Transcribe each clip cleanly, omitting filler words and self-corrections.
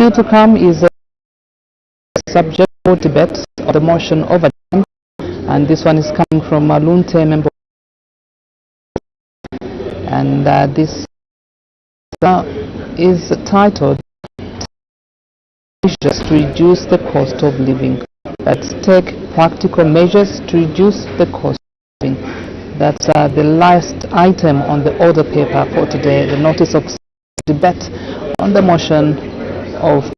Still to come is a subject for debate of the motion of adjournment, and this one is coming from Lunte member, and this is titled "Measures to Reduce the Cost of Living." Let's take practical measures to reduce the cost of living. That's the last item on the order paper for today, the notice of debate on the motion of.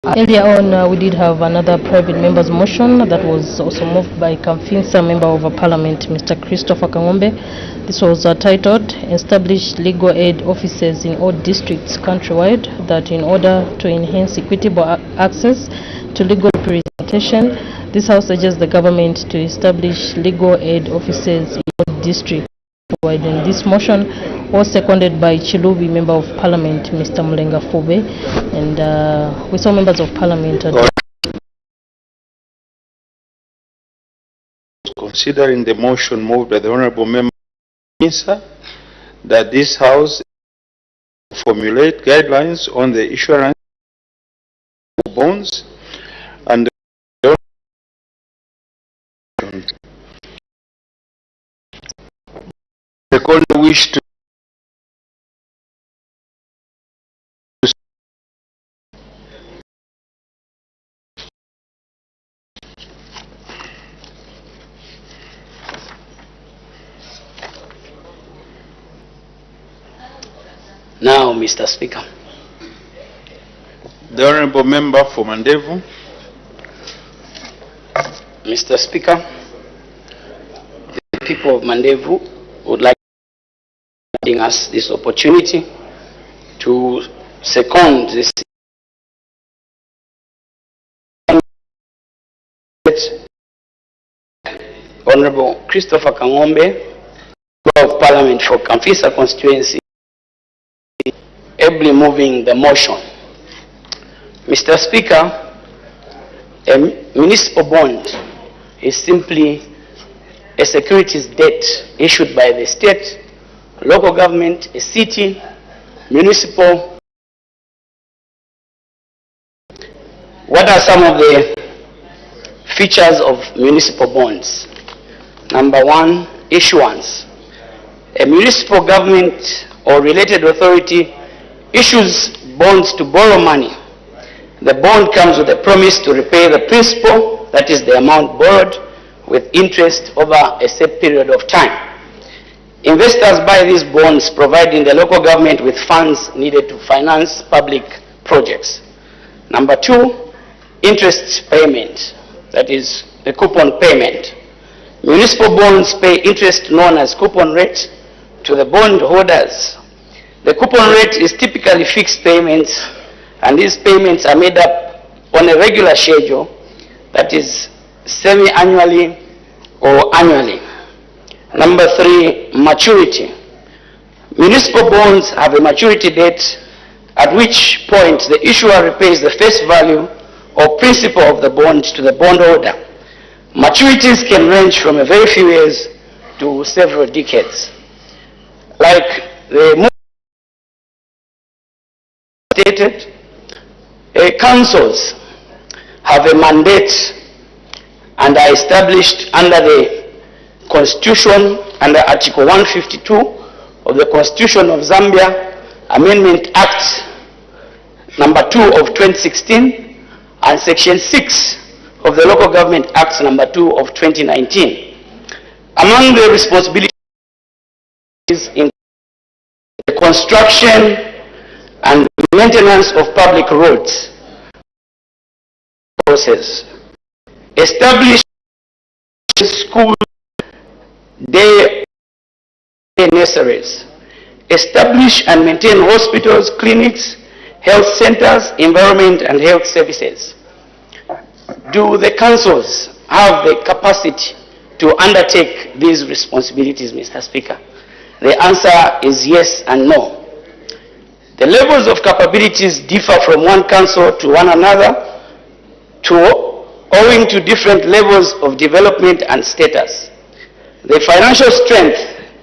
Earlier on, we did have another private member's motion that was also moved by Kamfinsa, Member of Parliament, Mr. Christopher Kangombe. This was titled, "Establish legal aid offices in all districts countrywide, that in order to enhance equitable access to legal representation, this House urges the government to establish legal aid offices in all districts countrywide." And this motion was seconded by Chilubi, Member of Parliament, Mr. Mulenga Fobe, and we saw members of Parliament. Considering the motion moved by the Honourable Member that this House formulate guidelines on the issuance of bonds and second wish to Now, Mr. Speaker. the Honourable Member for Mandevu. Mr. Speaker, the people of Mandevu would like to give us this opportunity to second this Honourable Christopher Kangombe, Member of Parliament for Kamfisa constituency, ably moving the motion. Mr. Speaker, a municipal bond is simply a securities debt issued by the state, local government, a city, municipal. What are some of the features of municipal bonds? Number one, issuance. A municipal government or related authority issues bonds to borrow money. The bond comes with a promise to repay the principal, that is the amount borrowed, with interest over a set period of time. Investors buy these bonds, providing the local government with funds needed to finance public projects. Number two, interest payment, that is the coupon payment. Municipal bonds pay interest known as coupon rate to the bond holders. The coupon rate is typically fixed payments, and these payments are made up on a regular schedule, that is semi-annually or annually. Number three, maturity. Municipal bonds have a maturity date at which point the issuer repays the face value or principal of the bond to the bondholder. Maturities can range from a very few years to several decades. Like the stated, councils have a mandate and are established under the Constitution, under Article 152 of the Constitution of Zambia, Amendment Act number 2 of 2016, and Section 6 of the Local Government Act number 2 of 2019. Among the responsibilities in the construction and maintenance of public roads process, establish school day nurseries, establish and maintain hospitals, clinics, health centers, environment and health services. Do the councils have the capacity to undertake these responsibilities, Mr. Speaker? The answer is yes and no. The levels of capabilities differ from one council to one another, owing to different levels of development and status. The financial strength,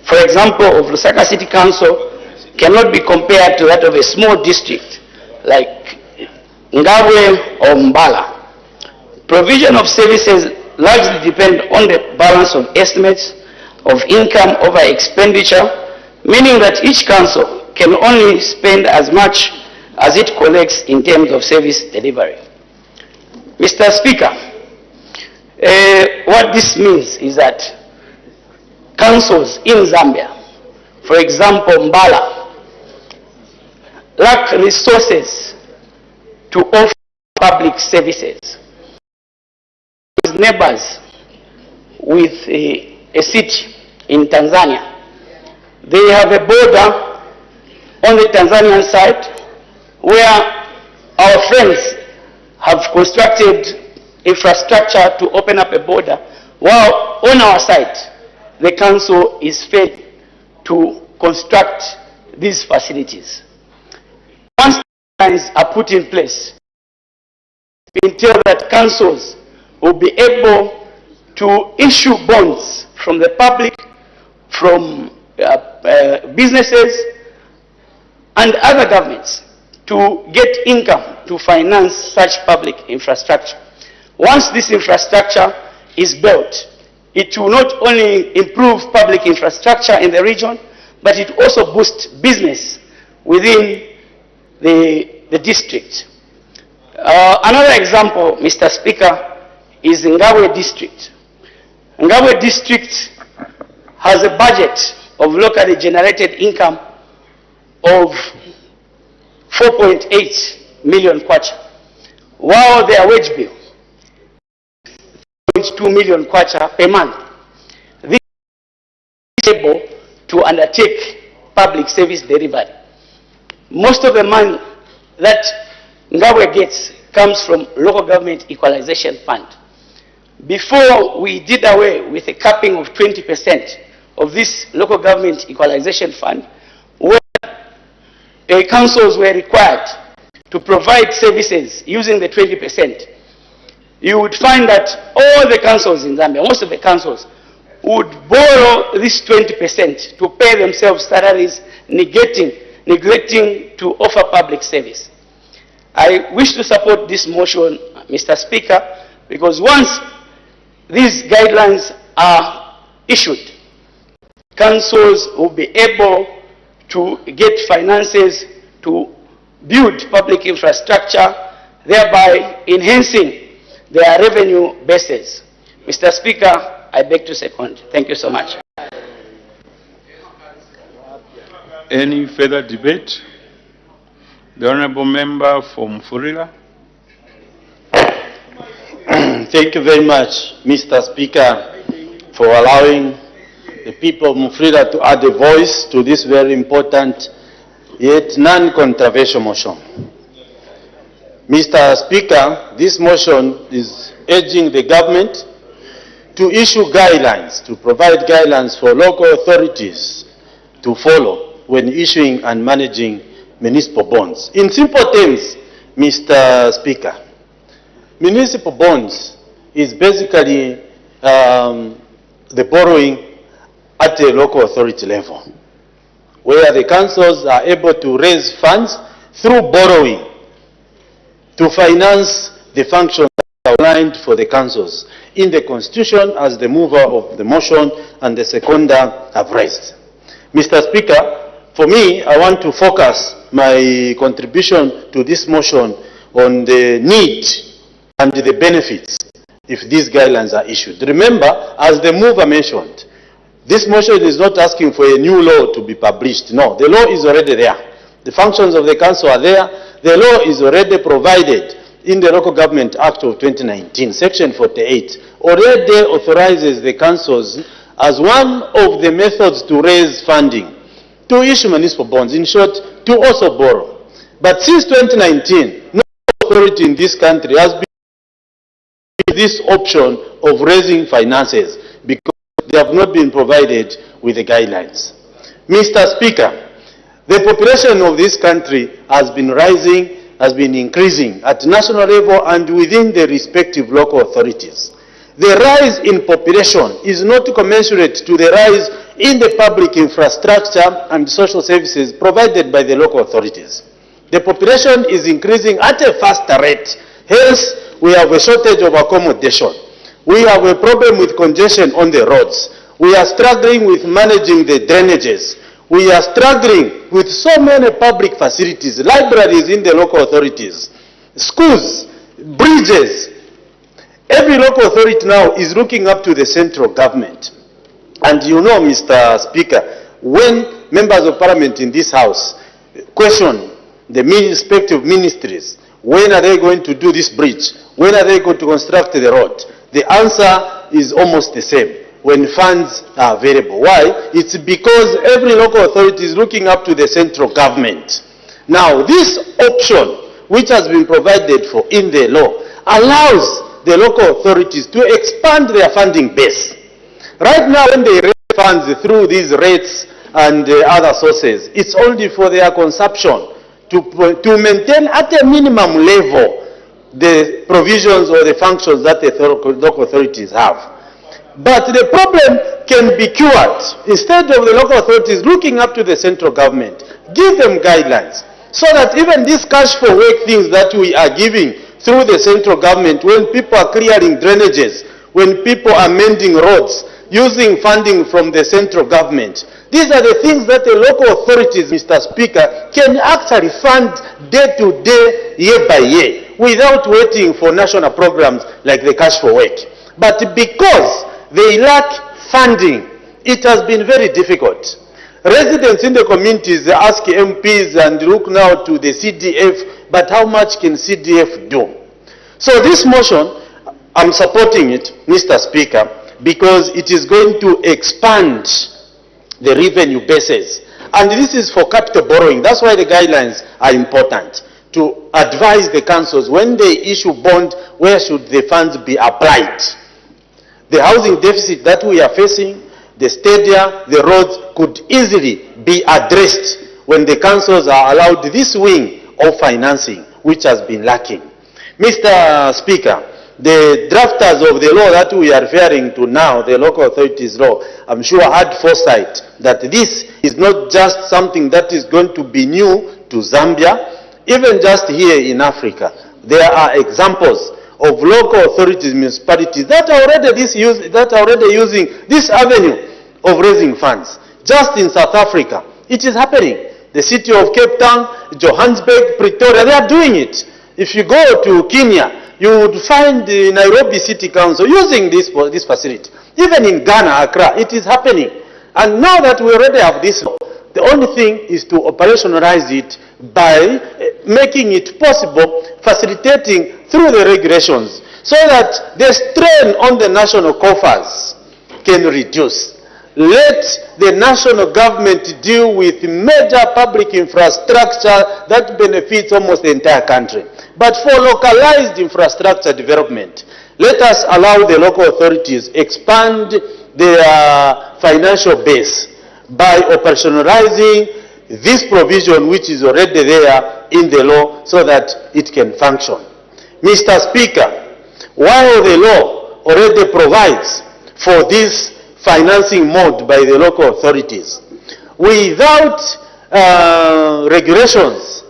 for example, of Lusaka City Council cannot be compared to that of a small district like Ngabwe or Mbala. Provision of services largely depend on the balance of estimates of income over expenditure, meaning that each council can only spend as much as it collects in terms of service delivery. Mr. Speaker, what this means is that councils in Zambia, for example Mbala, lack resources to offer public services. His neighbors with a city in Tanzania, they have a border on the Tanzanian side where our friends have constructed infrastructure to open up a border, while on our side the council is failed to construct these facilities. Once lines are put in place, we entail that councils will be able to issue bonds from the public, from businesses and other governments to get income to finance such public infrastructure. Once this infrastructure is built, it will not only improve public infrastructure in the region, but it also boosts business within the district. Another example, Mr. Speaker, is Ngabwe District. Ngabwe District has a budget of locally generated income of 4.8 million kwacha, while their wage bill is 2 million kwacha per month. This is able to undertake public service delivery. Most of the money that Ngabwe gets comes from local government equalization fund. Before we did away with a capping of 20% of this local government equalization fund, where councils were required to provide services using the 20%, you would find that all the councils in Zambia, most of the councils, would borrow this 20% to pay themselves salaries, neglecting to offer public service. I wish to support this motion, Mr. Speaker, because once these guidelines are issued, councils will be able to get finances to build public infrastructure, thereby enhancing their revenue bases. Mr. Speaker, I beg to second. Thank you so much. Any further debate? The Honourable Member from Furila. Thank you very much, Mr. Speaker, for allowing the people of Mufrida to add a voice to this very important yet non-controversial motion. Mr. Speaker, this motion is urging the government to issue guidelines, to provide guidelines for local authorities to follow when issuing and managing municipal bonds. In simple terms, Mr. Speaker, municipal bonds is basically the borrowing at a local authority level, where the councils are able to raise funds through borrowing to finance the functions outlined for the councils in the Constitution, as the mover of the motion and the seconder have raised. Mr. Speaker, for me, I want to focus my contribution to this motion on the need and the benefits if these guidelines are issued. Remember, as the mover mentioned, this motion is not asking for a new law to be published. No, the law is already there. The functions of the council are there. The law is already provided in the Local Government Act of 2019, Section 48, already authorizes the councils as one of the methods to raise funding to issue municipal bonds, in short, to also borrow. But since 2019, no authority in this country has been this option of raising finances because they have not been provided with the guidelines. Mr. Speaker, the population of this country has been rising, has been increasing at national level and within the respective local authorities. The rise in population is not commensurate to the rise in the public infrastructure and social services provided by the local authorities. The population is increasing at a faster rate. Hence, we have a shortage of accommodation. We have a problem with congestion on the roads. We are struggling with managing the drainages. We are struggling with so many public facilities, libraries in the local authorities, schools, bridges. Every local authority now is looking up to the central government. And you know, Mr. Speaker, when members of parliament in this house question the respective ministries, when are they going to do this bridge? When are they going to construct the road? The answer is almost the same: when funds are available. Why? It's because every local authority is looking up to the central government. Now, this option, which has been provided for in the law, allows the local authorities to expand their funding base. Right now, when they raise funds through these rates and other sources, it's only for their consumption, to maintain at a minimum level the provisions or the functions that the local authorities have. But the problem can be cured. Instead of the local authorities looking up to the central government, give them guidelines so that even these cash for work things that we are giving through the central government, when people are clearing drainages, when people are mending roads, using funding from the central government, these are the things that the local authorities, Mr. Speaker, can actually fund day to day, year by year, without waiting for national programs like the cash for work. But because they lack funding, it has been very difficult. Residents in the communities ask MPs and look now to the CDF, but how much can CDF do? So this motion, I'm supporting it, Mr. Speaker, because it is going to expand the revenue bases. And this is for capital borrowing. That's why the guidelines are important, to advise the councils when they issue bond, where should the funds be applied. The housing deficit that we are facing, the stadia, the roads could easily be addressed when the councils are allowed this wing of financing, which has been lacking. Mr. Speaker, the drafters of the law that we are referring to now, the local authorities law, I'm sure had foresight that this is not just something that is going to be new to Zambia. Even just here in Africa, there are examples of local authorities, municipalities that are already using this avenue of raising funds. Just in South Africa, it is happening. The city of Cape Town, Johannesburg, Pretoria, they are doing it. If you go to Kenya, you would find the Nairobi City Council using this facility. Even in Ghana, Accra, it is happening. And now that we already have this law, the only thing is to operationalize it by making it possible, facilitating through the regulations, so that the strain on the national coffers can reduce. Let the national government deal with major public infrastructure that benefits almost the entire country. But for localized infrastructure development, let us allow the local authorities expand their financial base by operationalizing this provision which is already there in the law so that it can function. Mr. Speaker, while the law already provides for this financing mode by the local authorities, without regulations,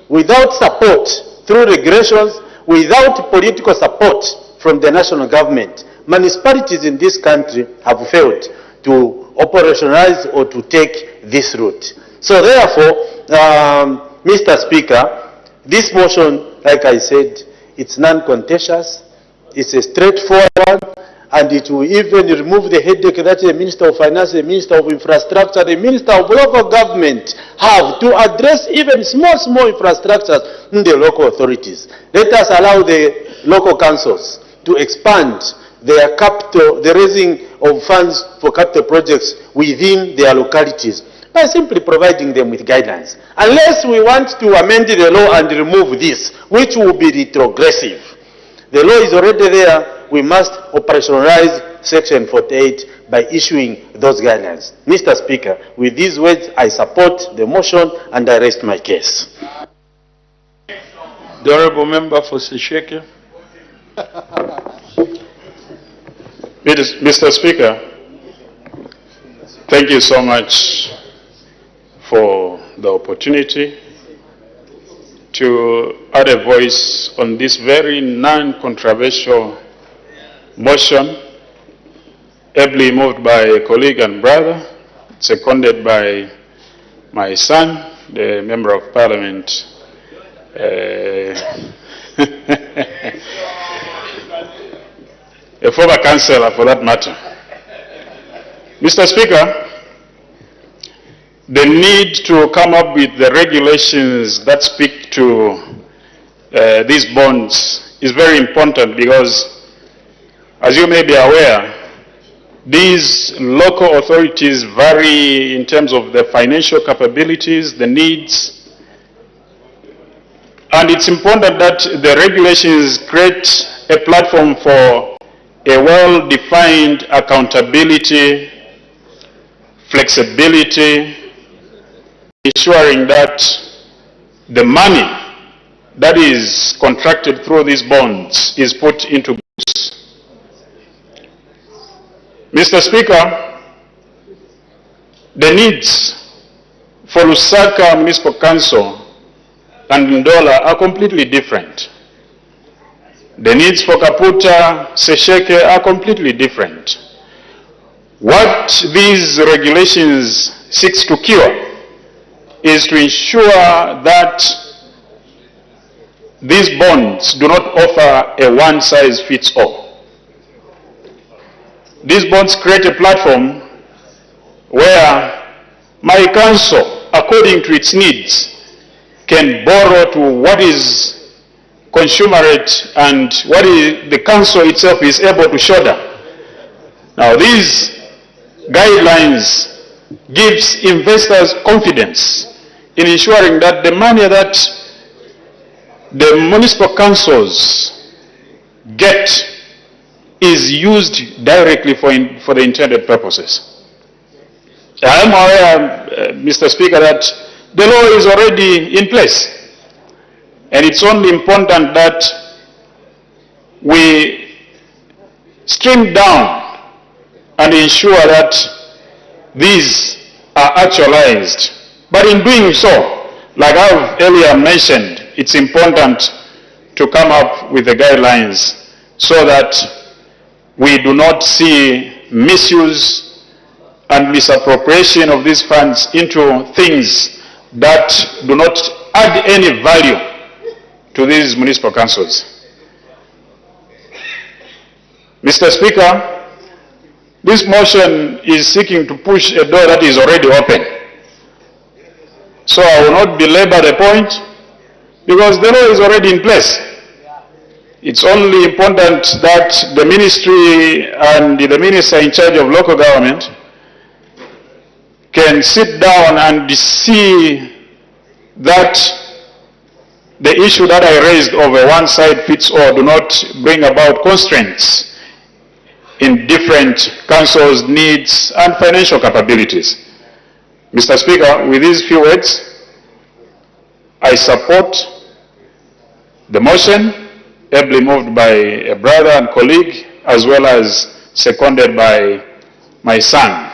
without support through regulations, without political support from the national government, municipalities in this country have failed to operationalize or to take this route. So therefore, Mr. Speaker, this motion, like I said, it's non-contentious, it's a straightforward one, and it will even remove the headache that the Minister of Finance, the Minister of Infrastructure, the Minister of Local Government have to address even small infrastructures in the local authorities. Let us allow the local councils to expand their capital, the raising of funds for capital projects within their localities by simply providing them with guidelines. Unless we want to amend the law and remove this, which will be retrogressive. The law is already there. We must operationalize Section 48 by issuing those guidelines. Mr. Speaker, with these words, I support the motion and I rest my case. The Honourable Member for Sesheke. Mr. Speaker, thank you so much for the opportunity to add a voice on this very non-controversial motion, ably moved by a colleague and brother, seconded by my son, the Member of Parliament, a former councillor for that matter. Mr. Speaker, the need to come up with the regulations that speak to these bonds is very important because, as you may be aware, these local authorities vary in terms of their financial capabilities, the needs, and it's important that the regulations create a platform for a well-defined accountability, flexibility, ensuring that the money that is contracted through these bonds is put into use. Mr. Speaker, the needs for Lusaka Municipal Council and Ndola are completely different. The needs for Kaputa, Sesheke are completely different. What these regulations seeks to cure is to ensure that these bonds do not offer a one-size-fits-all. These bonds create a platform where my council, according to its needs, can borrow to what is consumerate and what is the council itself is able to shoulder. Now, these guidelines gives investors confidence in ensuring that the money that the municipal councils get is used directly for the intended purposes. I am aware, Mr. Speaker, that the law is already in place, and it's only important that we stream down and ensure that these are actualized. But in doing so, like I've earlier mentioned, it's important to come up with the guidelines so that we do not see misuse and misappropriation of these funds into things that do not add any value to these municipal councils. Mr. Speaker, this motion is seeking to push a door that is already open. So I will not belabor the point because the law is already in place. It's only important that the ministry and the minister in charge of local government can sit down and see that the issue that I raised of a one-size-fits-all do not bring about constraints in different councils' needs and financial capabilities. Mr. Speaker, with these few words, I support the motion, ably moved by a brother and colleague, as well as seconded by my son.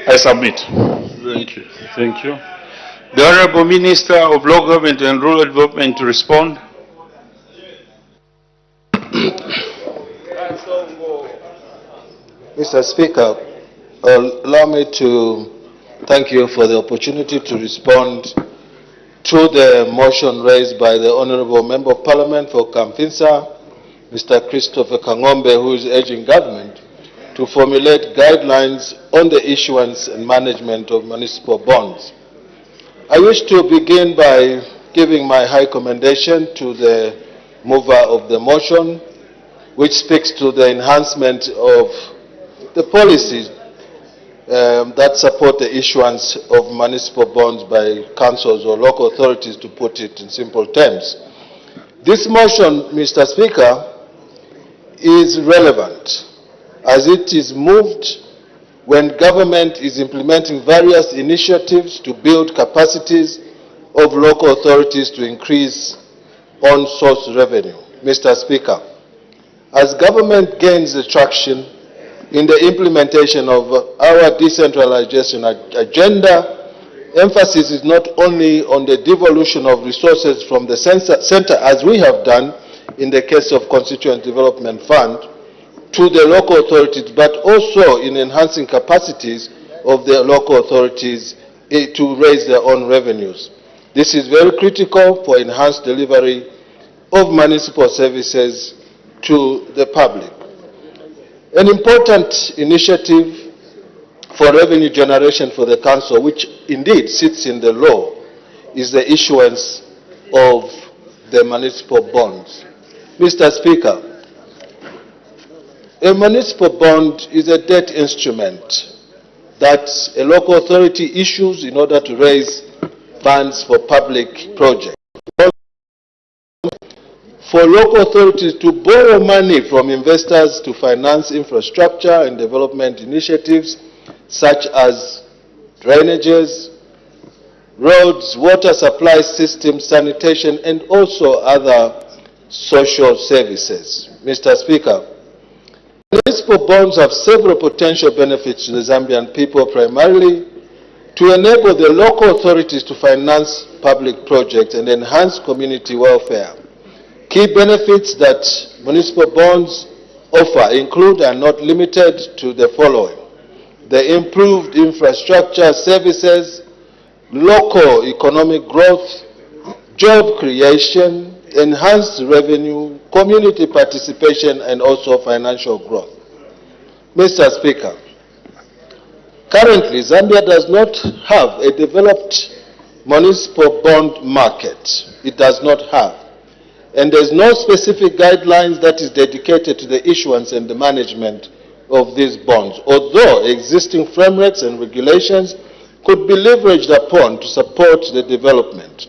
I submit. Thank you. Thank you. The Honorable Minister of Local Government and Rural Development to respond. Mr. Speaker, allow me to thank you for the opportunity to respond to the motion raised by the Honorable Member of Parliament for Kamfinsa, Mr. Christopher Kangombe, who is urging government to formulate guidelines on the issuance and management of municipal bonds. I wish to begin by giving my high commendation to the mover of the motion, which speaks to the enhancement of the policies that support the issuance of municipal bonds by councils or local authorities, to put it in simple terms. This motion, Mr. Speaker, is relevant as it is moved when government is implementing various initiatives to build capacities of local authorities to increase on-source revenue. Mr. Speaker, as government gains traction in the implementation of our decentralization agenda emphasis is not only on the devolution of resources from the center, as we have done in the case of Constituent Development Fund, to the local authorities, but also in enhancing capacities of the local authorities to raise their own revenues. This is very critical for enhanced delivery of municipal services to the public. An important initiative for revenue generation for the council, which indeed sits in the law, is the issuance of the municipal bonds. Mr. Speaker, a municipal bond is a debt instrument that a local authority issues in order to raise funds for public projects. For local authorities to borrow money from investors to finance infrastructure and development initiatives such as drainages, roads, water supply systems, sanitation, and also other social services. Mr. Speaker, municipal bonds have several potential benefits to the Zambian people, primarily to enable the local authorities to finance public projects and enhance community welfare. Key benefits that municipal bonds offer include and are not limited to the following: the improved infrastructure services, local economic growth, job creation, enhanced revenue, community participation, and also financial growth. Mr. Speaker, currently Zambia does not have a developed municipal bond market. It does not have. And there's no specific guidelines that is dedicated to the issuance and the management of these bonds, although existing frameworks and regulations could be leveraged upon to support the development.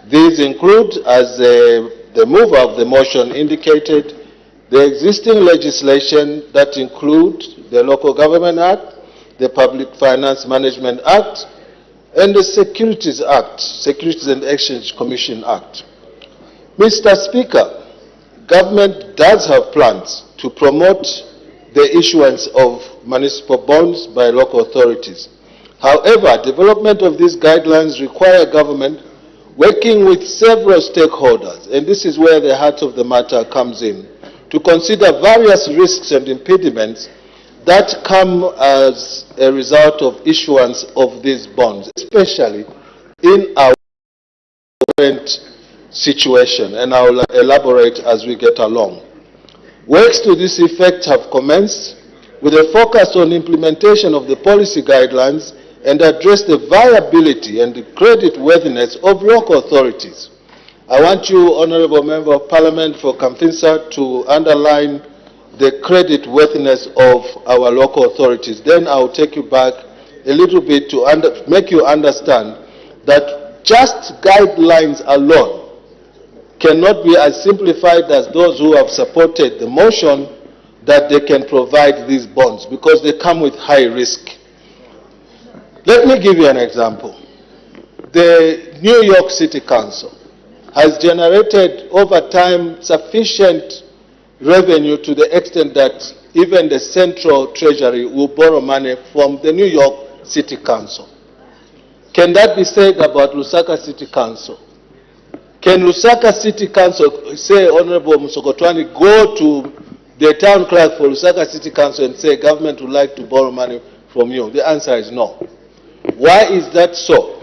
These include, as the mover of the motion indicated, the existing legislation that include the Local Government Act, the Public Finance Management Act, and the Securities Act, Securities and Exchange Commission Act. Mr. Speaker, government does have plans to promote the issuance of municipal bonds by local authorities. However, development of these guidelines require government working with several stakeholders, and this is where the heart of the matter comes in, to consider various risks and impediments that come as a result of issuance of these bonds, especially in our current situation, and I will elaborate as we get along. Works to this effect have commenced with a focus on implementation of the policy guidelines and address the viability and the creditworthiness of local authorities. I want you, Honourable Member of Parliament for Kamfinsa, to underline the creditworthiness of our local authorities. Then I will take you back a little bit to make you understand that just guidelines alone cannot be as simplified as those who have supported the motion that they can provide these bonds, because they come with high risk. Let me give you an example. The New York City Council has generated over time sufficient revenue to the extent that even the Central Treasury will borrow money from the New York City Council. Can that be said about Lusaka City Council? Can Lusaka City Council say, Honorable Musokotwani, go to the town clerk for Lusaka City Council and say, government would like to borrow money from you? The answer is no. Why is that so?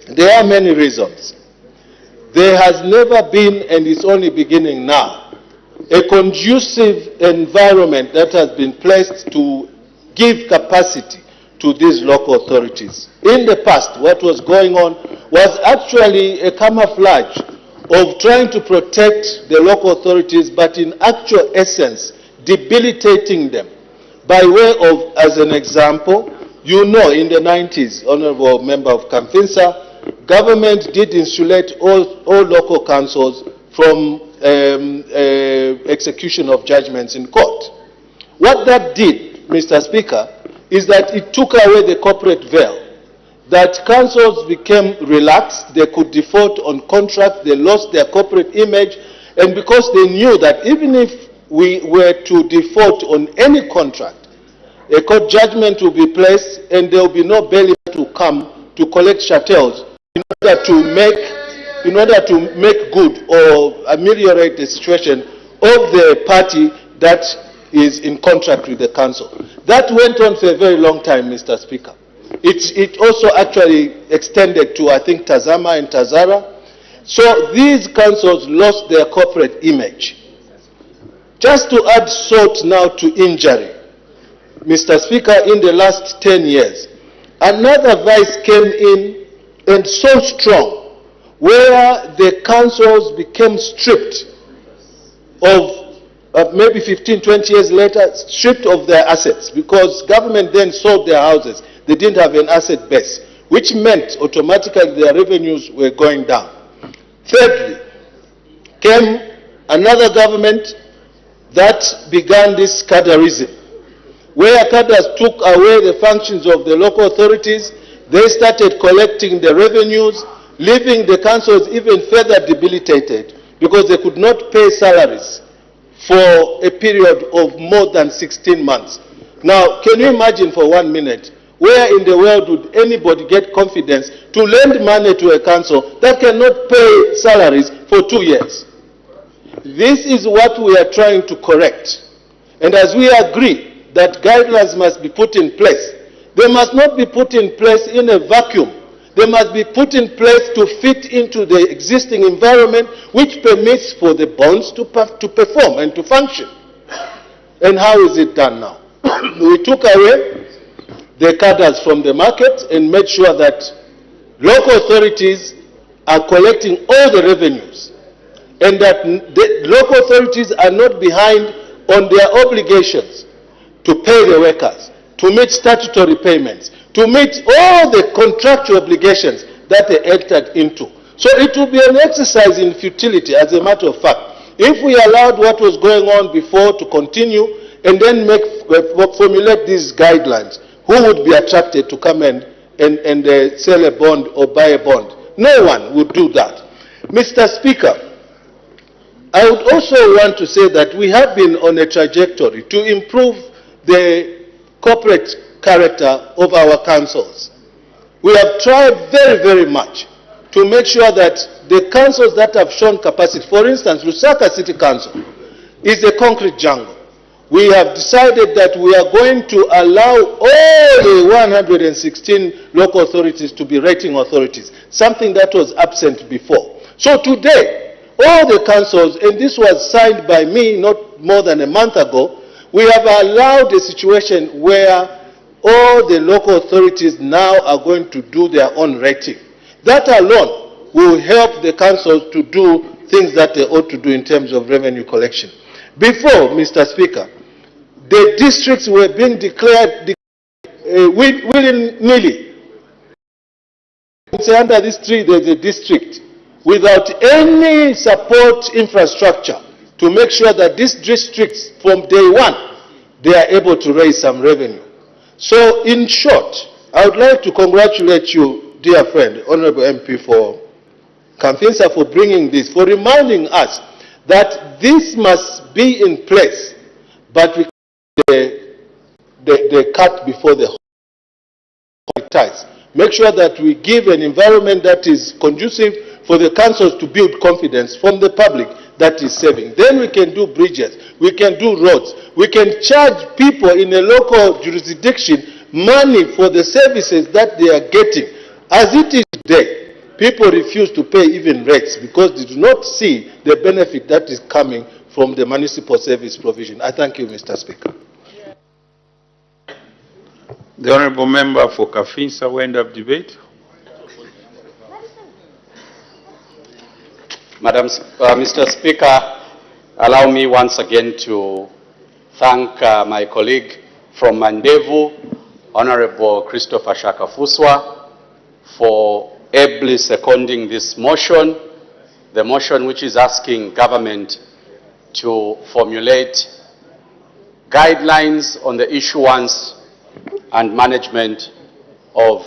There are many reasons. There has never been, and it's only beginning now, a conducive environment that has been placed to give capacity to these local authorities. In the past, what was going on was actually a camouflage of trying to protect the local authorities, but in actual essence, debilitating them. By way of, as an example, you know, in the 90s, Honorable Member of Kamfinsa, government did insulate all local councils from execution of judgments in court. What that did, Mr. Speaker, is that it took away the corporate veil, that councils became relaxed, they could default on contracts, they lost their corporate image, and because they knew that even if we were to default on any contract, a court judgment will be placed and there will be no bailiff to come to collect chattels in order to make good or ameliorate the situation of the party that is in contract with the council. That went on for a very long time, Mr. Speaker. It also actually extended to, I think, Tazama and Tazara. So these councils lost their corporate image. Just to add salt now to injury, Mr. Speaker, in the last 10 years, another vice came in and so strong, where the councils became stripped of, maybe 15, 20 years later, stripped of their assets, because government then sold their houses. They didn't have an asset base, which meant automatically their revenues were going down. Thirdly, came another government that began this cadreism, where cadres took away the functions of the local authorities. They started collecting the revenues, leaving the councils even further debilitated because they could not pay salaries for a period of more than 16 months. Now, can you imagine for 1 minute, where in the world would anybody get confidence to lend money to a council that cannot pay salaries for 2 years? This is what we are trying to correct. And as we agree that guidelines must be put in place, they must not be put in place in a vacuum. They must be put in place to fit into the existing environment, which permits for the bonds to perform and to function. And how is it done now? We took away the cadres from the market and made sure that local authorities are collecting all the revenues, and that the local authorities are not behind on their obligations to pay the workers, to meet statutory payments, to meet all the contractual obligations that they entered into. So it will be an exercise in futility, as a matter of fact, if we allowed what was going on before to continue and then formulate these guidelines. Who would be attracted to come and sell a bond or buy a bond? No one would do that. Mr. Speaker, I would also want to say that we have been on a trajectory to improve the corporate character of our councils. We have tried very, very much to make sure that the councils that have shown capacity, for instance, Lusaka City Council is a concrete jungle. We have decided that we are going to allow all the 116 local authorities to be rating authorities, something that was absent before. So today, all the councils, and this was signed by me not more than a month ago, we have allowed a situation where all the local authorities now are going to do their own rating. That alone will help the councils to do things that they ought to do in terms of revenue collection. Before, Mr. Speaker, the districts were being declared willy-nilly. Say under this tree there's a district without any support infrastructure to make sure that these districts from day one, they are able to raise some revenue. So in short, I would like to congratulate you, dear friend, Honorable MP for Kamfinsa, for bringing this, for reminding us that this must be in place, but we the cut before the ties. Make sure that we give an environment that is conducive for the councils to build confidence from the public that is saving. Then we can do bridges, we can do roads, we can charge people in a local jurisdiction money for the services that they are getting. As it is today, people refuse to pay even rates because they do not see the benefit that is coming from the municipal service provision. I thank you, Mr. Speaker. The Honourable Member for Kafinsa will end up debate. Mr. Speaker, allow me once again to thank my colleague from Mandevu, Honourable Christopher Shakafuswa, for ably seconding this motion, the motion which is asking government to formulate guidelines on the issuance and management of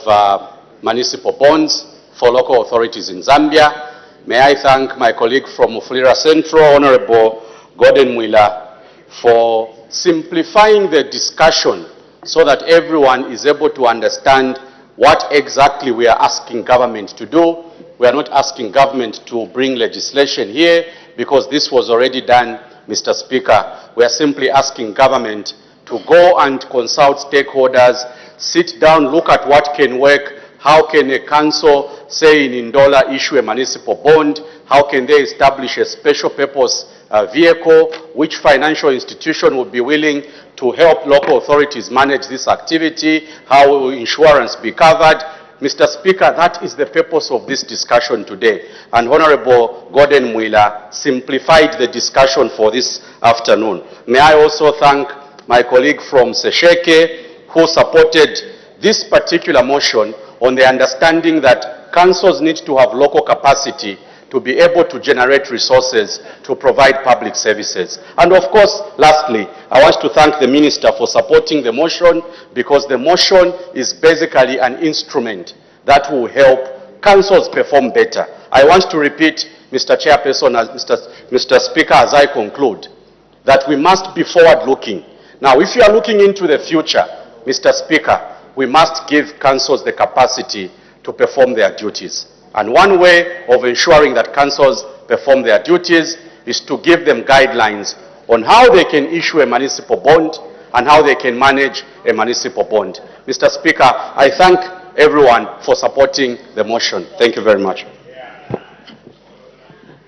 municipal bonds for local authorities in Zambia. May I thank my colleague from Mufulira Central, Honorable Gordon Mwila, for simplifying the discussion so that everyone is able to understand what exactly we are asking government to do. We are not asking government to bring legislation here because this was already done, Mr. Speaker. We are simply asking government to go and consult stakeholders, sit down, look at what can work. How can a council, say in Ndola, issue a municipal bond? How can they establish a special purpose vehicle? Which financial institution would be willing to help local authorities manage this activity? How will insurance be covered? Mr. Speaker, that is the purpose of this discussion today. And Honorable Gordon Mwila simplified the discussion for this afternoon. May I also thank my colleague from Sesheke who supported this particular motion on the understanding that councils need to have local capacity to be able to generate resources to provide public services. And of course, lastly, I want to thank the Minister for supporting the motion because the motion is basically an instrument that will help councils perform better. I want to repeat, Mr. Chairperson, Mr. Speaker, as I conclude, that we must be forward-looking. Now, if you are looking into the future, Mr. Speaker, we must give councils the capacity to perform their duties. And one way of ensuring that councils perform their duties is to give them guidelines on how they can issue a municipal bond and how they can manage a municipal bond. Mr. Speaker, I thank everyone for supporting the motion. Thank you very much.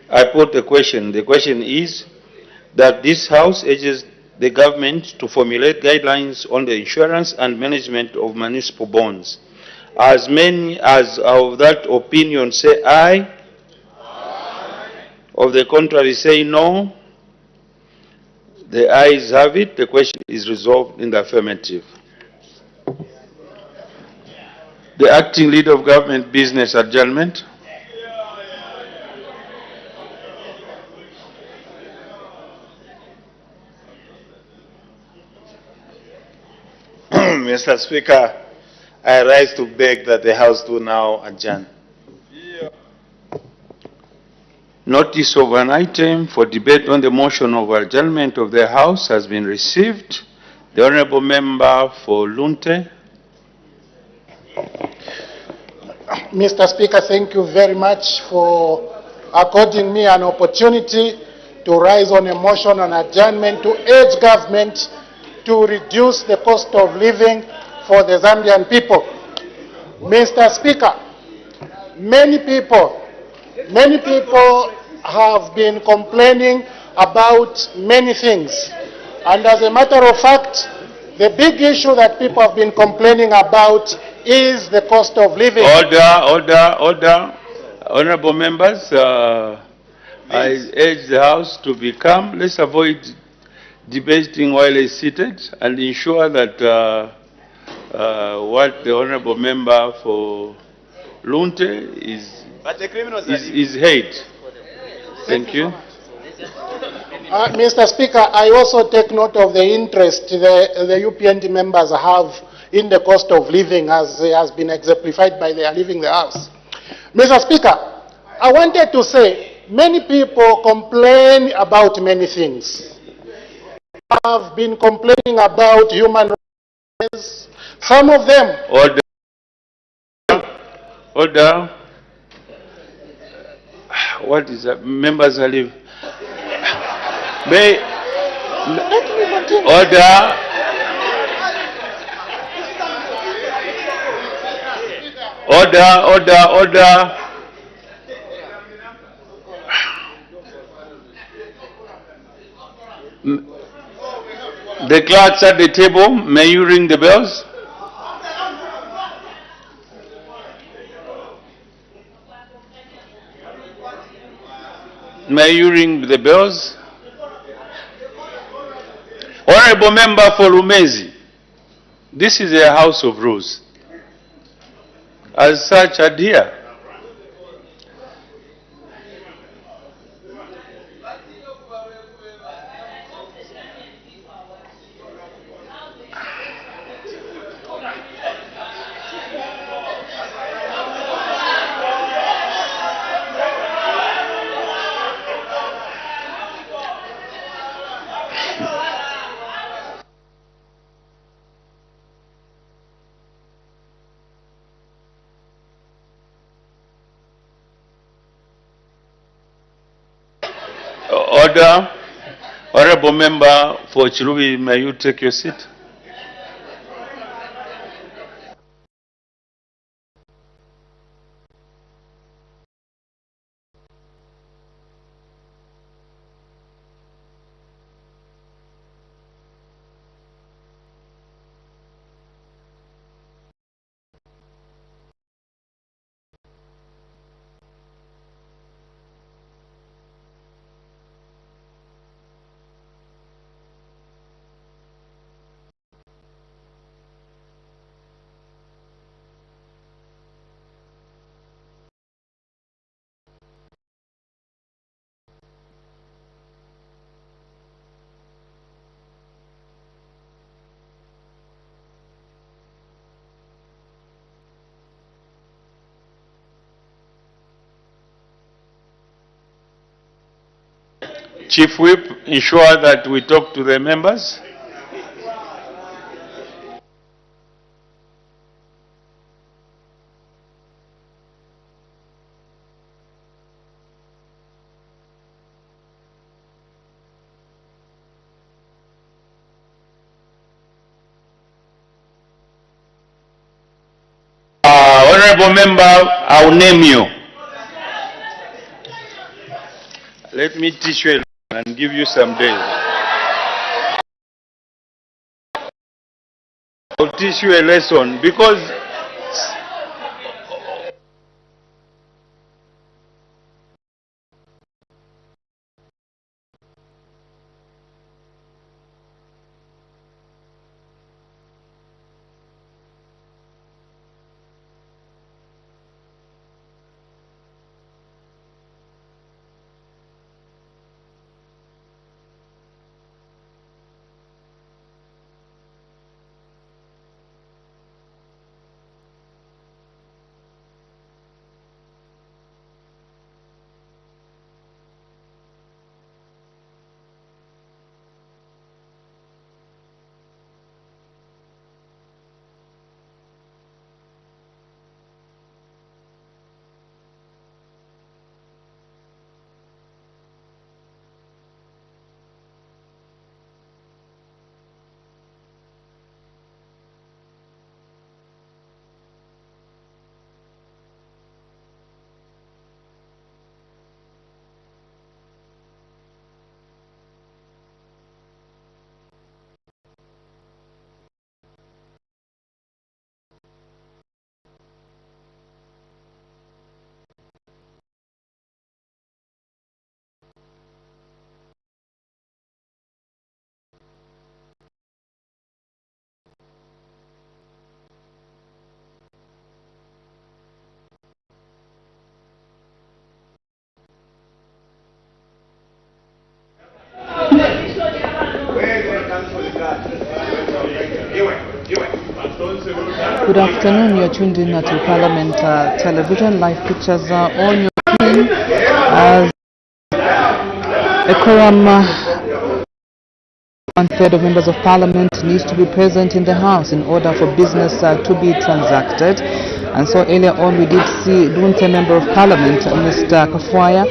I put the question. The question is that this House urges the government to formulate guidelines on the insurance and management of municipal bonds. As many as of that opinion say aye. Aye. Of the contrary say no. The ayes have it. The question is resolved in the affirmative. The acting leader of government business adjournment. Mr. Speaker, I rise to beg that the House do now adjourn. Notice of an item for debate on the motion of adjournment of the House has been received. The Honourable Member for Lunte. Mr. Speaker, thank you very much for according me an opportunity to rise on a motion on adjournment to urge government to reduce the cost of living for the Zambian people. Mr. Speaker, many people have been complaining about many things. And as a matter of fact, the big issue that people have been complaining about is the cost of living. Order. Honorable members, I urge the House to be calm. Let's avoid debating while he's seated and ensure that what the Honorable Member for Lunte is heard. Thank you. Mr. Speaker, I also take note of the interest the UPND members have in the cost of living as has been exemplified by their leaving the House. Mr. Speaker, I wanted to say many people complain about many things. Have been complaining about human rights. Some of them. Order. What is that? Members are leaving. Order. The clerks at the table, may you ring the bells? May you ring the bells? Honorable Member for Rumezi, this is a house of rules. As such, adhere. Order. Honorable Member for Chirubi, may you take your seat? Chief Whip, ensure that we talk to the members. Honorable Member, I'll name you. Let me teach you and give you some days. I'll teach you a lesson because Good afternoon, you're tuned in to Parliament Television. Live pictures are on your screen as a quorum, one-third of members of Parliament needs to be present in the House in order for business to be transacted. And so earlier on we did see Lunte Member of Parliament, Mr. Kafwaya,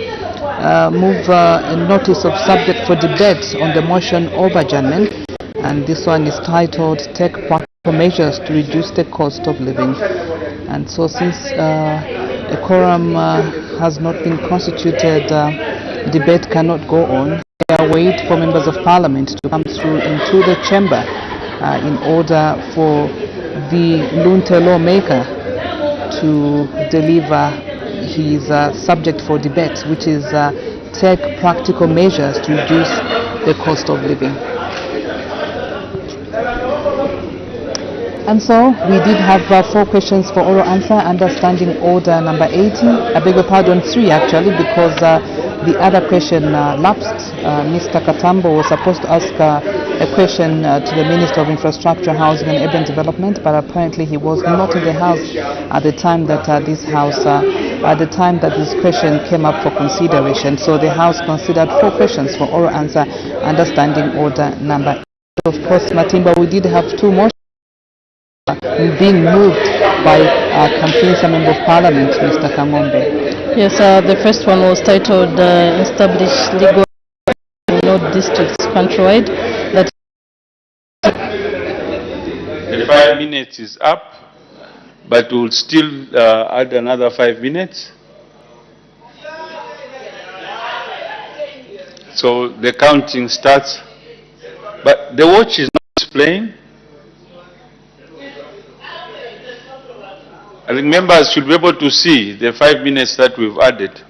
move a notice of subject for debate on the motion of adjournment. And this one is titled, Take Practical Measures to Reduce the Cost of Living. And so since a quorum has not been constituted, debate cannot go on. We wait for members of Parliament to come through into the chamber in order for the Lunte lawmaker to deliver his subject for debate, which is take practical measures to reduce the cost of living. And so we did have 4 questions for oral answer under standing order number 80. I beg your pardon, 3 actually, because the other question lapsed. Mr. Katambo was supposed to ask a question to the Minister of Infrastructure, Housing and Urban Development, but apparently he was not in the House at the time that this question came up for consideration. So the House considered 4 questions for oral answer under standing order number 8. Of course, Matimba, we did have 2 more being moved by Kamfinsa Member of Parliament, Mr. Kangombe. Yes, the first one was titled Establish Legal North districts countrywide. That The 5 minutes is up, but we'll still add another 5 minutes. So the counting starts, but the watch is not displaying. I think members should be able to see the 5 minutes that we've added.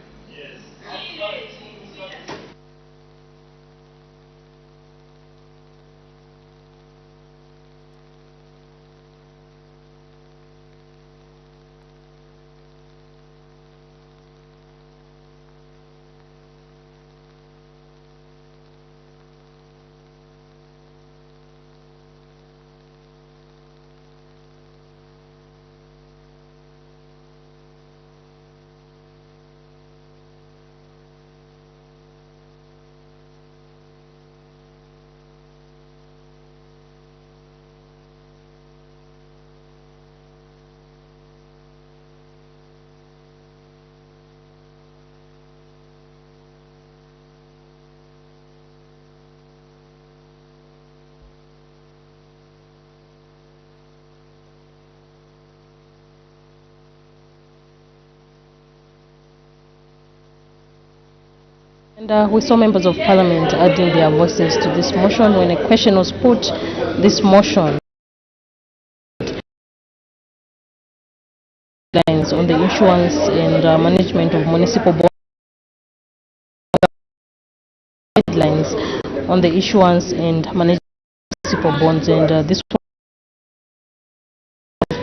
And we saw members of parliament adding their voices to this motion. When a question was put, this motion on the issuance and management of municipal bonds, guidelines on the issuance and management of municipal bonds, and this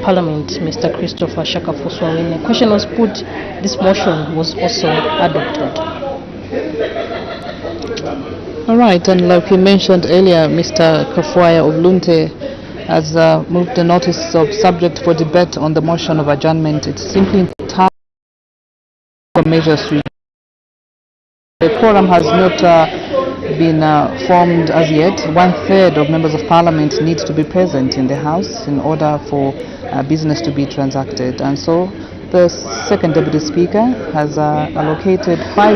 Parliament, Mr. Christopher Shakafuswa. When a question was put, this motion was also adopted. All right, and like we mentioned earlier, Mr. Kafuaya of Lunte has moved the notice of subject for debate on the motion of adjournment. It's simply time for measures to. The quorum has not been formed as yet. 1/3 of members of parliament need to be present in the House in order for business to be transacted. And so the second deputy speaker has allocated 5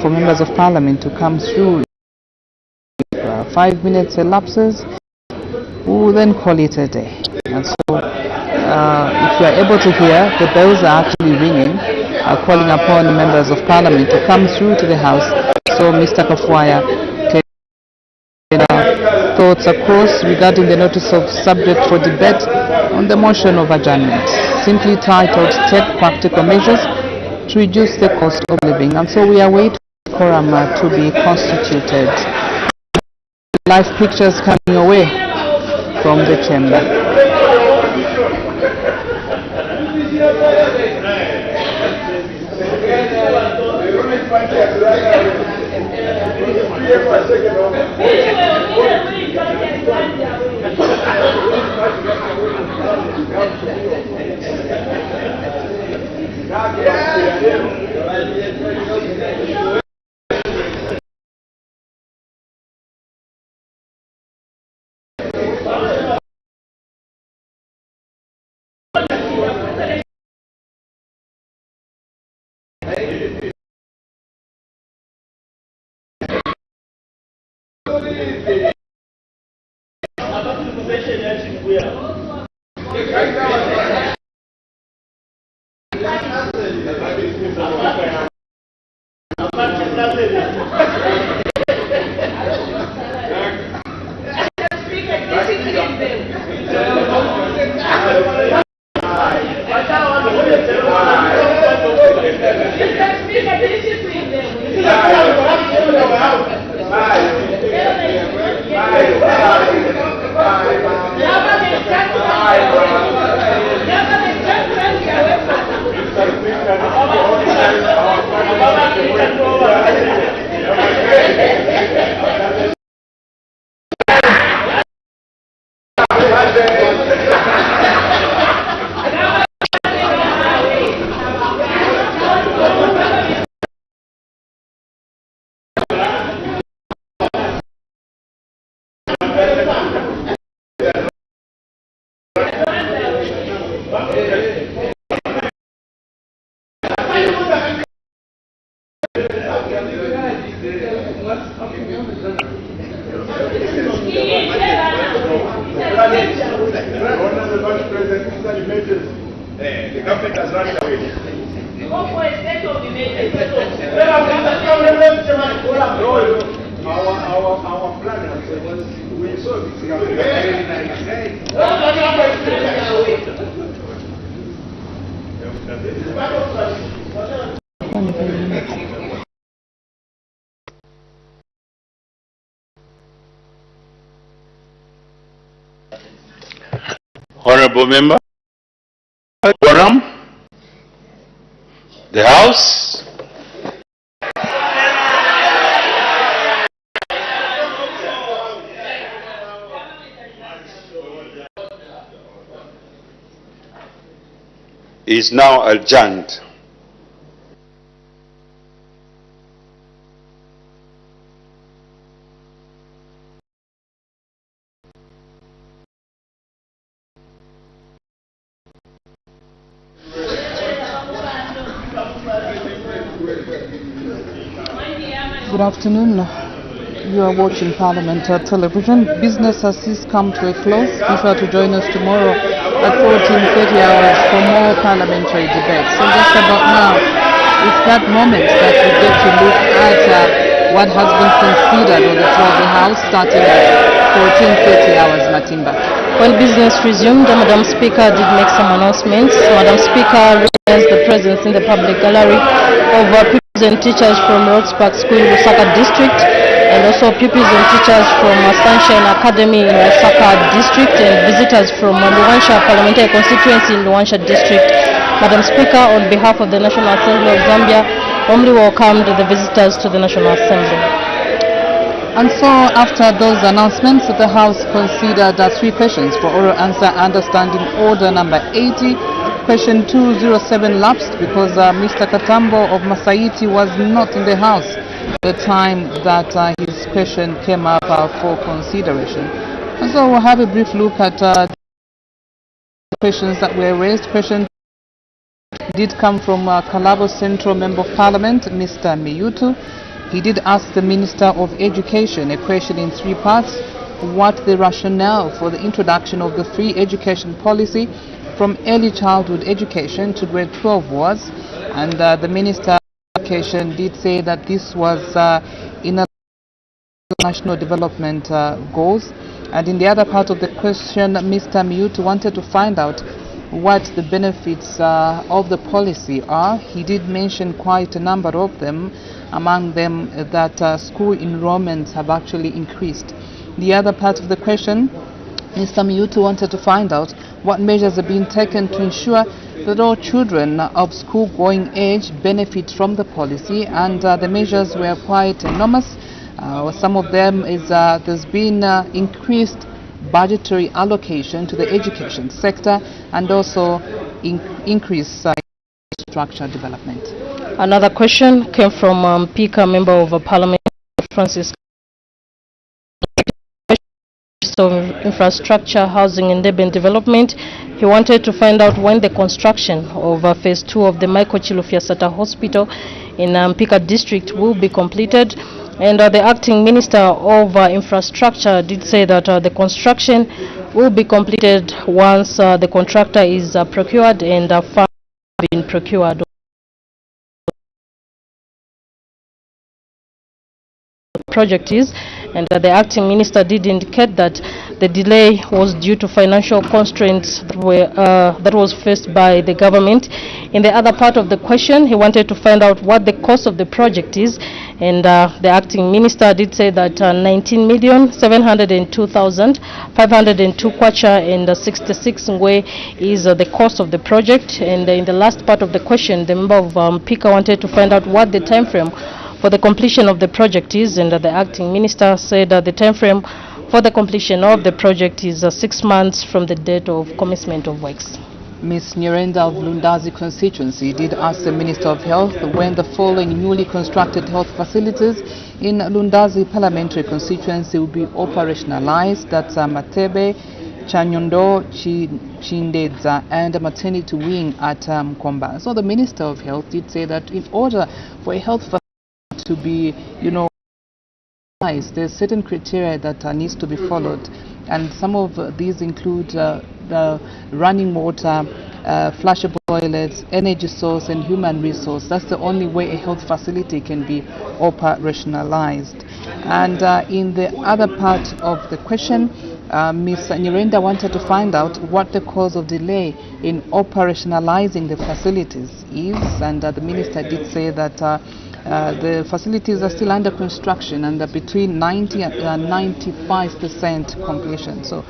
for members of parliament to come through. 5 minutes elapses, we will then call it a day. And so if you are able to hear, the bells are actually ringing, calling upon members of parliament to come through to the House. So Mr. Kafuaya, thoughts across regarding the notice of subject for debate on the motion of adjournment, simply titled "Take Practical Measures to Reduce the Cost of Living." And so we await quorum to be constituted. Live pictures coming your way from the chamber. The government has run away. Our plan was we saw Honorable member, quorum, the House. Is now adjourned. Good afternoon. You are watching Parliament television. Business has since come to a close. Be sure to join us tomorrow at 14:30 hours for more parliamentary debates. So just about now, it's that moment that we get to look at what has been considered on the floor of the House starting at 14:30 hours, Matimba. When business resumed, Madam Speaker did make some announcements. Madam Speaker recognized the presence in the public gallery of pupils and teachers from Rhodes Park School in Lusaka District, and also pupils and teachers from Sunshine Academy in Lusaka District, and visitors from Luwansha Parliamentary Constituency in Luwansha District. Madam Speaker, on behalf of the National Assembly of Zambia, warmly welcomed the visitors to the National Assembly. And so, after those announcements, the House considered 3 questions for oral answer under Standing Order number 80. Question 207 lapsed because Mr. Katambo of Masaiti was not in the House the time that his question came up for consideration. And so we'll have a brief look at the questions that were raised. Question did come from Kalabo Central Member of Parliament, Mr. Miyutu. He did ask the Minister of Education a question in 3 parts: what the rationale for the introduction of the free education policy from early childhood education to grade 12 was, and the Minister of Education did say that this was in a national development goals. And in the other part of the question, Mr. Miyutu wanted to find out what the benefits of the policy are. He did mention quite a number of them, among them that school enrollments have actually increased. The other part of the question, Mr. Miyutu wanted to find out what measures have been taken to ensure that all children of school-going age benefit from the policy, and the measures were quite enormous. Some of them is there's been increased budgetary allocation to the education sector, and also increased infrastructure development. Another question came from Pika, Member of Parliament, Francis. Of Infrastructure, Housing and Urban Development. He wanted to find out when the construction of phase 2 of the Michael Chilufiasata Hospital in Pika District will be completed. And the acting Minister of Infrastructure did say that the construction will be completed once the contractor is procured and funds have been procured. Project is, and the acting minister did indicate that the delay was due to financial constraints that was faced by the government. In the other part of the question, he wanted to find out what the cost of the project is, and the acting minister did say that 19,702,502 kwacha and 66 ngwe is the cost of the project. And in the last part of the question, the member of Pika wanted to find out what the time frame for the completion of the project is, and the acting minister said that the time frame for the completion of the project is 6 months from the date of commencement of works. Ms. Nyirenda of Lundazi constituency did ask the Minister of Health when the following newly constructed health facilities in Lundazi Parliamentary constituency will be operationalized. That's Matebe, Chanyondo, Chindedza, and a maternity wing at Mkomba. So the Minister of Health did say that in order for a health facility to be, There's certain criteria that needs to be followed, and some of these include the running water, flushable toilets, energy source, and human resource. That's the only way a health facility can be operationalized. And in the other part of the question, Ms. Nyirenda wanted to find out what the cause of delay in operationalizing the facilities is, and the minister did say that the facilities are still under construction and are between 90 and 95% completion. So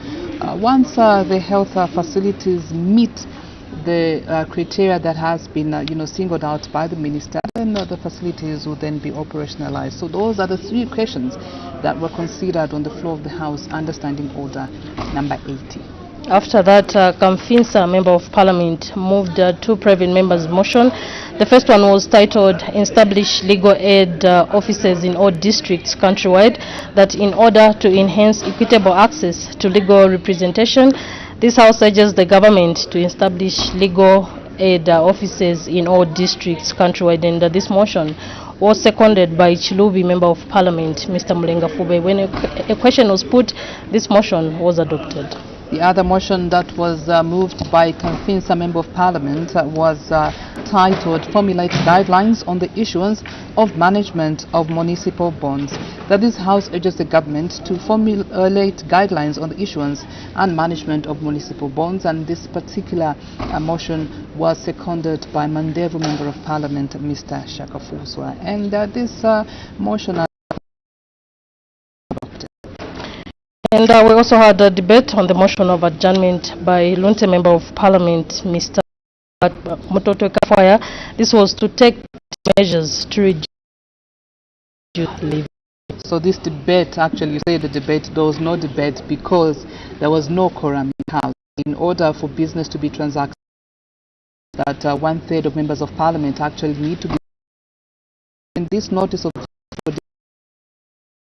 once the health facilities meet the criteria that has been singled out by the minister, then the facilities will then be operationalized. So those are the three questions that were considered on the floor of the House under Standing Order number 80. After that, Kamfinsa, Member of Parliament, moved two private members' motion. The first one was titled, Establish Legal Aid Offices in all districts countrywide, that in order to enhance equitable access to legal representation, this House urges the government to establish legal aid offices in all districts countrywide, and this motion was seconded by Chilubi, Member of Parliament, Mr. Mulenga Fube. When a question was put, this motion was adopted. The other motion that was moved by Kamfinsa, Member of Parliament, was titled Formulate Guidelines on the Issuance of Management of Municipal Bonds. That this House urges the government to formulate guidelines on the issuance and management of municipal bonds, and this particular motion was seconded by Mandevu, Member of Parliament, Mr. Shakafuswa. And this motion And we also had a debate on the motion of adjournment by Lunte, Member of Parliament, Mr. Mototo Kafwaya. This was to take measures to reduce youth living. So this debate, actually, you say the debate, there was no debate because there was no quorum in the House. In order for business to be transacted, that 1/3 of members of Parliament actually need to be. In this notice of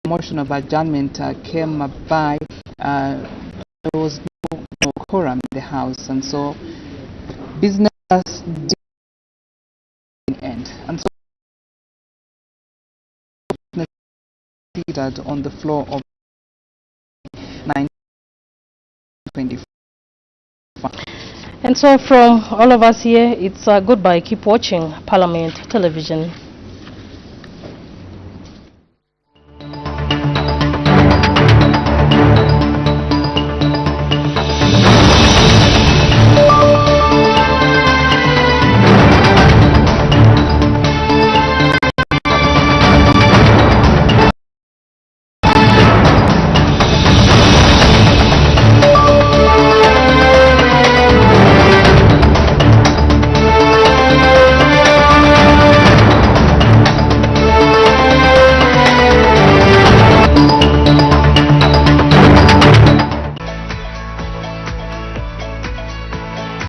motion of adjournment came by, there was no quorum in the House, and so business did end. And so business on the floor of 9:25. And so from all of us here, it's goodbye. Keep watching Parliament Television.